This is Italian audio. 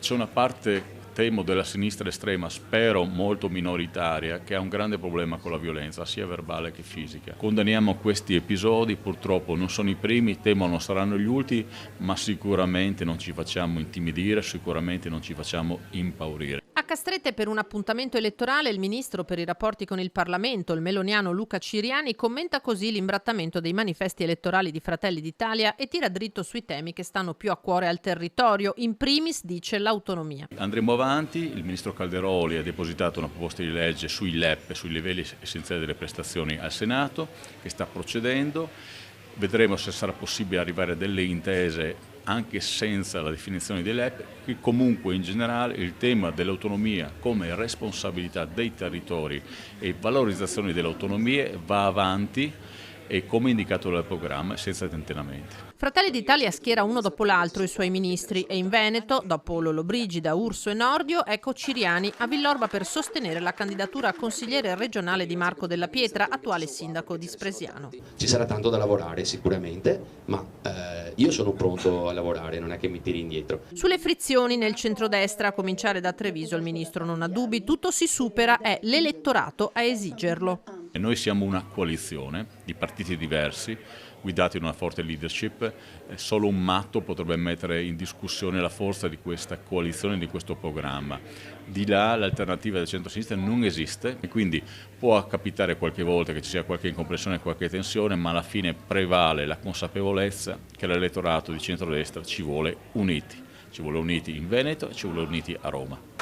C'è una parte, temo, della sinistra estrema, spero molto minoritaria, che ha un grande problema con la violenza, sia verbale che fisica. Condanniamo questi episodi, purtroppo non sono i primi, temo non saranno gli ultimi, ma sicuramente non ci facciamo intimidire, sicuramente non ci facciamo impaurire. A Castrette, per un appuntamento elettorale, il ministro per i rapporti con il Parlamento, il meloniano Luca Ciriani, commenta così l'imbrattamento dei manifesti elettorali di Fratelli d'Italia e tira dritto sui temi che stanno più a cuore al territorio. In primis, dice, l'autonomia. Andremo avanti, il ministro Calderoli ha depositato una proposta di legge sui LEP, sui livelli essenziali delle prestazioni al Senato, che sta procedendo. Vedremo se sarà possibile arrivare a delle intese anche senza la definizione dei LEP, che comunque in generale il tema dell'autonomia come responsabilità dei territori e valorizzazione delle autonomie va avanti e come indicato dal programma senza tentennamenti. Fratelli d'Italia schiera uno dopo l'altro i suoi ministri e in Veneto, dopo Lollobrigida, Urso e Nordio, ecco Ciriani a Villorba per sostenere la candidatura a consigliere regionale di Marco Della Pietra, attuale sindaco di Spresiano. Ci sarà tanto da lavorare sicuramente, ma io sono pronto a lavorare, non è che mi tiri indietro. Sulle frizioni nel centrodestra, a cominciare da Treviso, il ministro non ha dubbi, tutto si supera, è l'elettorato a esigerlo. E noi siamo una coalizione di partiti diversi, guidati da una forte leadership. Solo un matto potrebbe mettere in discussione la forza di questa coalizione, di questo programma. Di là l'alternativa del centro-sinistra non esiste e quindi può capitare qualche volta che ci sia qualche incomprensione, qualche tensione, ma alla fine prevale la consapevolezza che l'elettorato di centrodestra ci vuole uniti. Ci vuole uniti in Veneto e ci vuole uniti a Roma.